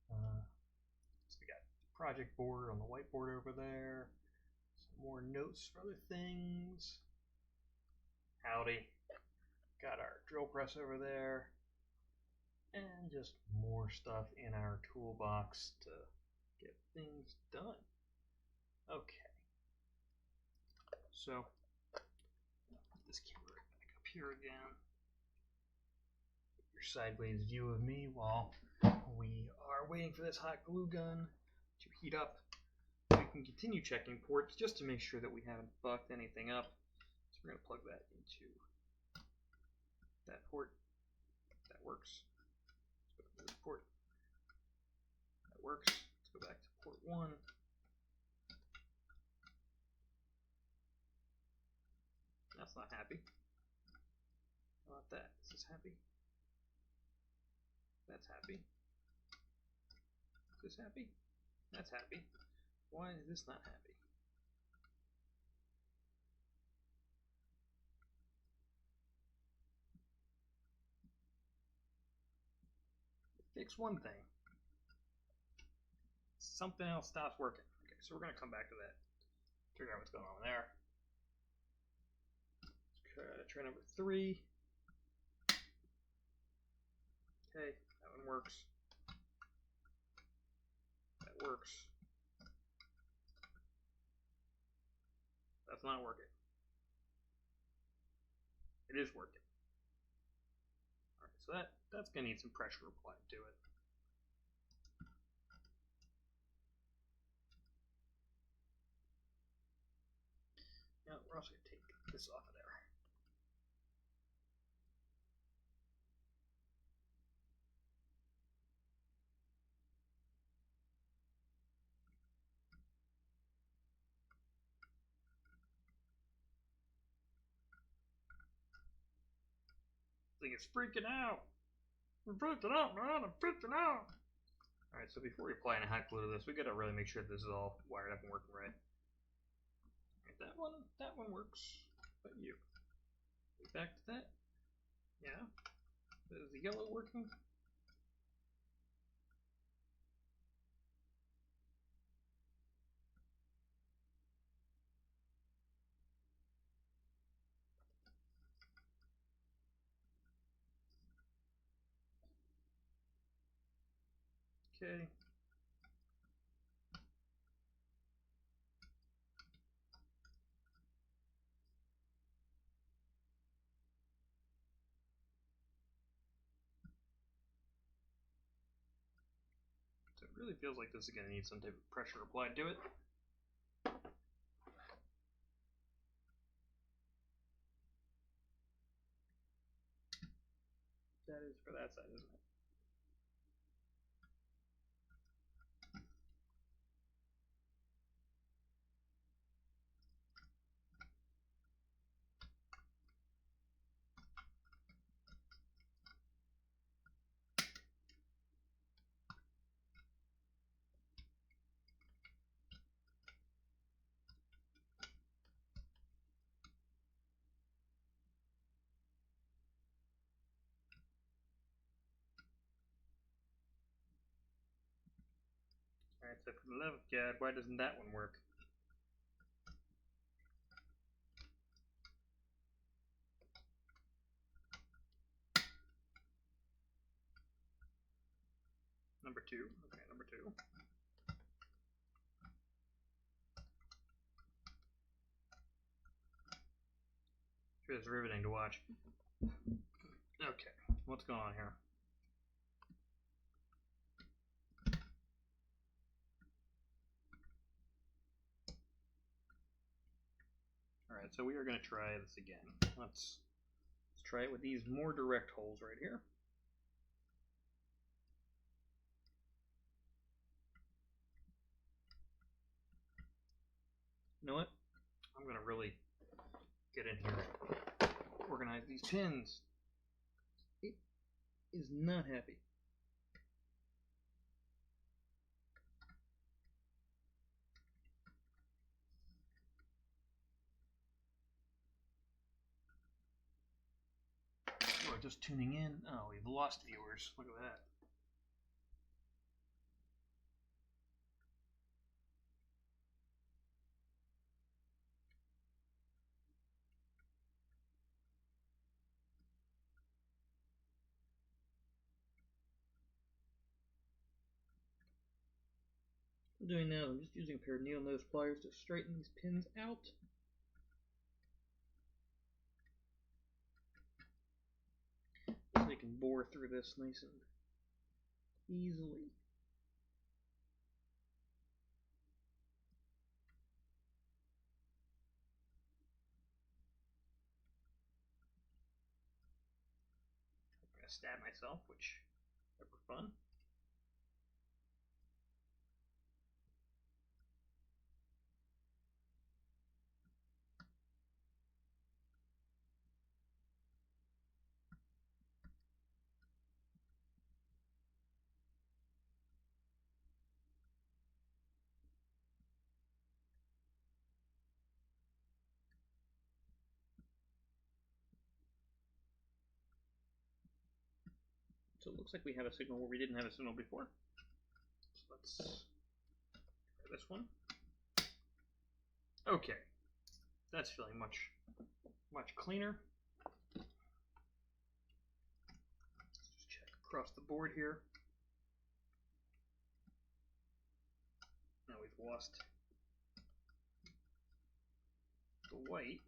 So we got project board on the whiteboard over there. Some more notes for other things. Howdy. Got our drill press over there. And just more stuff in our toolbox to get things done. Okay. So, put this camera back up here again. Get your sideways view of me while we are waiting for this hot glue gun to heat up. We can continue checking ports just to make sure that we haven't fucked anything up. So we're going to plug that into that port. That works. Let's go to this port. That works. Let's go back to port 1. That's not happy. How about that? Is this happy? That's happy. Is this happy? That's happy. Why is this not happy? Fix one thing. Something else stops working. Okay, so we're going to come back to that. Figure out what's going on there. Let's try number 3. Okay, that one works. That works. That's not working. It is working. Alright, so that's going to need some pressure applied to it. Now we're also going to take this off of there. Thing is freaking out. I'm freaking out, man. I'm freaking out. Alright, so before we apply any hot glue to this, we gotta really make sure this is all wired up and working right. Alright, that one works. But you. Back to that. Yeah. Is the yellow working? Okay. So it really feels like this is going to need some type of pressure applied to it. That is for that side, isn't it? Alright, so for the love of God, why doesn't that one work? Number 2. Okay, number 2. Sure, it's riveting to watch. Okay, what's going on here? Alright, so we are going to try this again. Let's try it with these more direct holes right here. You know what? I'm going to really get in here, organize these pins. It is not happy. Oh, just tuning in. Oh, we've lost viewers. Look at that. What I'm doing now, I'm just using a pair of needle nose pliers to straighten these pins out. So they can bore through this nice and easily. I'm going to stab myself, which is never fun. So it looks like we have a signal where we didn't have a signal before. So let's try this one. Okay, that's feeling much cleaner. Let's just check across the board here. Now we've lost the white.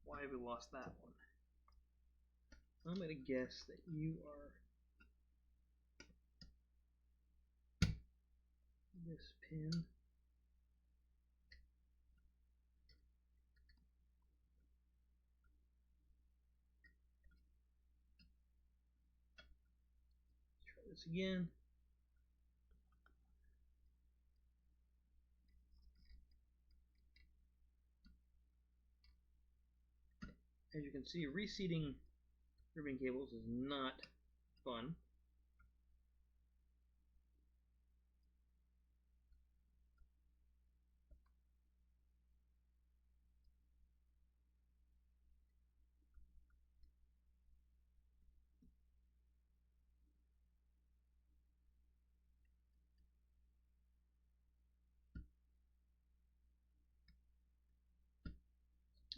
Why have we lost that one? I'm going to guess that you are this pin. Let's try this again. As you can see, reseating ribbon cables is not fun.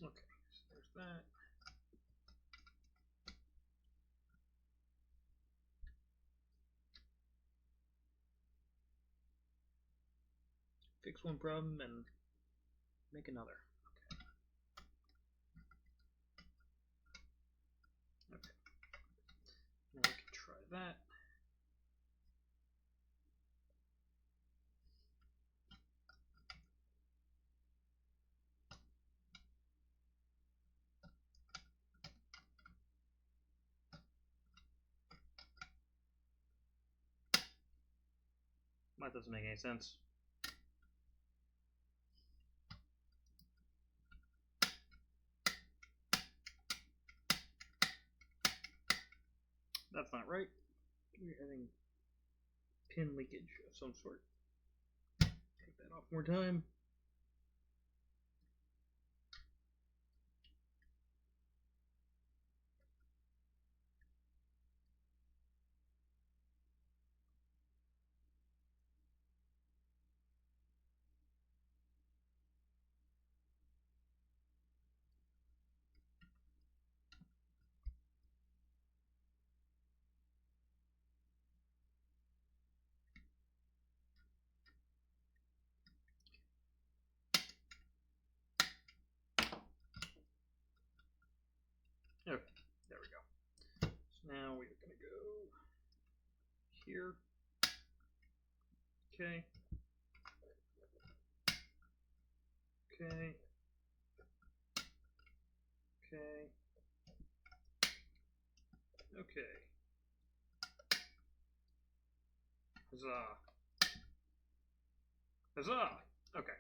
Okay, so there's that. Fix one problem and make another. Okay. Now we can try that. That doesn't make any sense. That's not right. We're having pin leakage of some sort. Take that off more time. Okay, there we go. So now we're going to go here. Okay. Okay. Okay. Okay. Huzzah. Huzzah! Okay.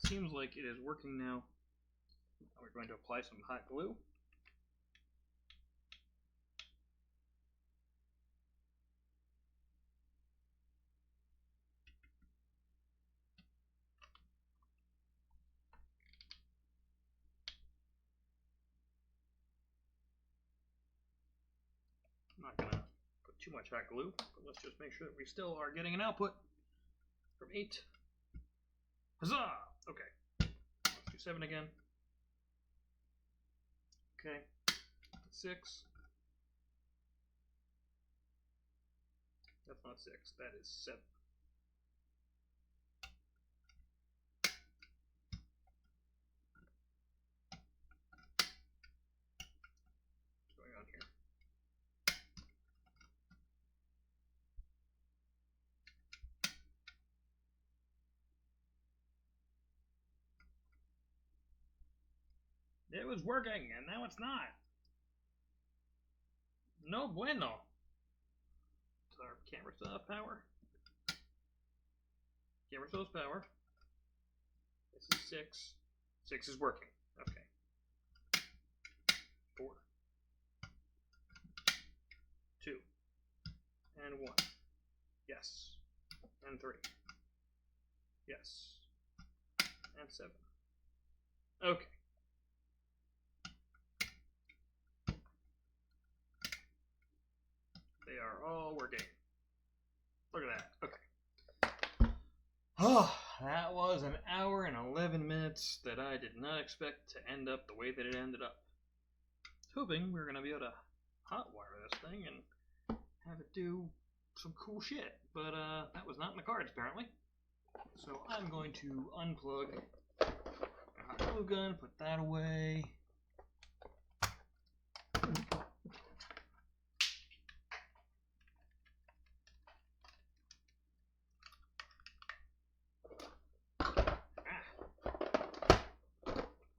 Seems like it is working now. We're going to apply some hot glue. I'm not going to put too much hot glue, but let's just make sure that we still are getting an output from 8. Huzzah! Okay. Let's do 7 again. Okay. 6. That's not 6. That is 7. What's going on here? It was working, and now it's not. No bueno. So our camera still has power. Camera still has power. This is 6. 6 is working. Okay. 4. 2. And 1. Yes. And 3. Yes. And 7. Okay. all working. Look at that. Okay. Oh, that was an hour and 11 minutes that I did not expect to end up the way that it ended up. I was hoping we were going to be able to hotwire this thing and have it do some cool shit, but that was not in the cards apparently. So I'm going to unplug my glue gun, put that away.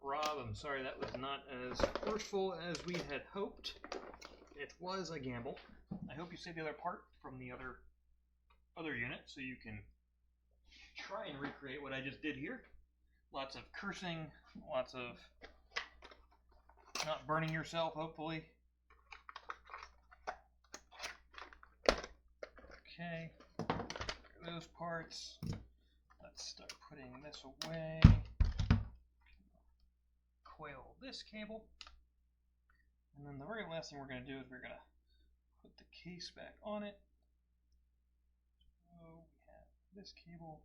Rob, I'm sorry that was not as forceful as we had hoped. It was a gamble. I hope you saved the other part from the other unit so you can try and recreate what I just did here. Lots of cursing, lots of not burning yourself, hopefully. Okay, those parts. Let's start putting this away. Coil this cable. And then the very last thing we're going to do is we're going to put the case back on it. So we have this cable.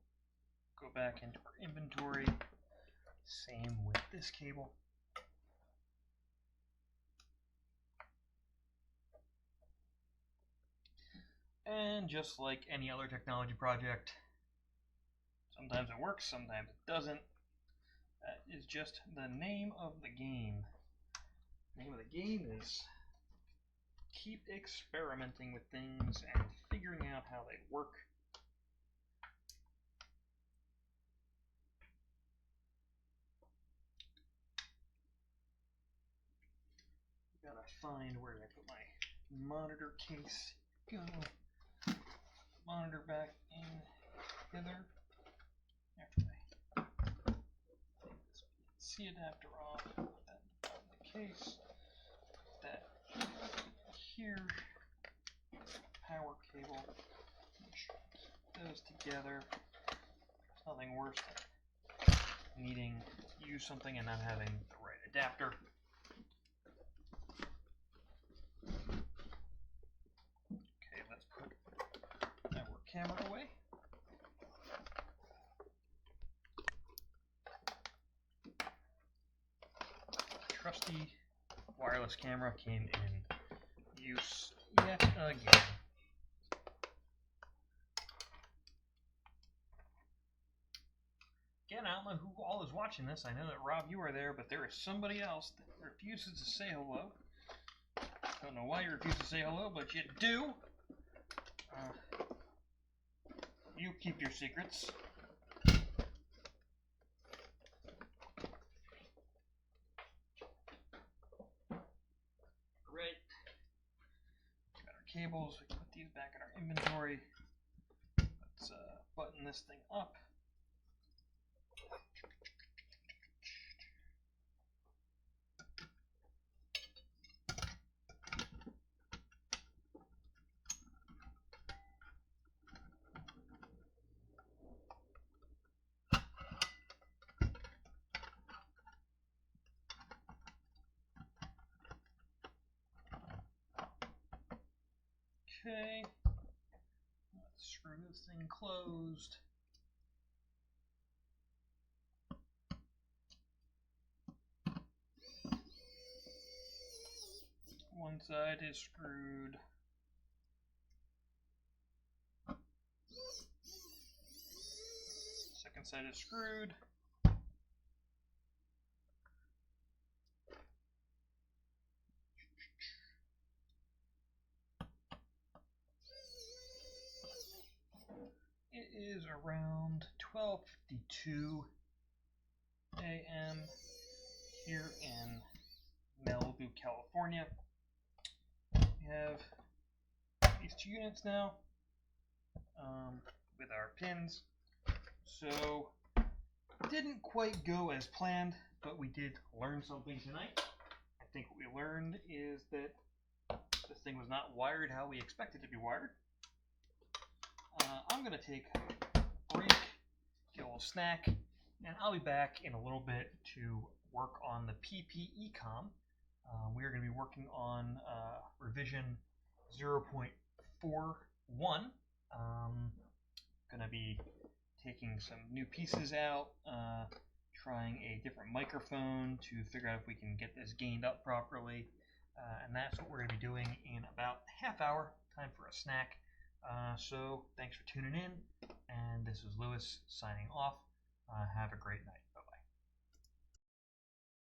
Go back into our inventory. Same with this cable. And just like any other technology project, sometimes it works, sometimes it doesn't. That is just the name of the game. The name of the game is keep experimenting with things and figuring out how they work. Gotta find where did I put my monitor case. Go. Monitor back in together. After I take this C adapter off, put that on the case. Put that here. Power cable. Make sure I keep those together. There's nothing worse than needing to use something and not having the right adapter. Okay, let's put our camera away. Trusty wireless camera came in use yet again. Again, I don't know who all is watching this. I know that Rob, you are there, but there is somebody else that refuses to say hello. Don't know why you refuse to say hello, but you do. You keep your secrets. Right. Got our cables. We can put these back in our inventory. Let's button this thing up. Okay, let's screw this thing closed. One side is screwed. Second side is screwed. It is around 12:52 a.m. here in Malibu, California. We have these two units now with our pins. So, didn't quite go as planned, but we did learn something tonight. I think what we learned is that this thing was not wired how we expected it to be wired. I'm going to take a break, get a little snack, and I'll be back in a little bit to work on the PPECom. We are going to be working on revision 0.4 4.1. Gonna be taking some new pieces out, trying a different microphone to figure out if we can get this gained up properly, and that's what we're going to be doing in about a half hour. Time for a snack. So thanks for tuning in, and this is Lewis signing off. Have a great night.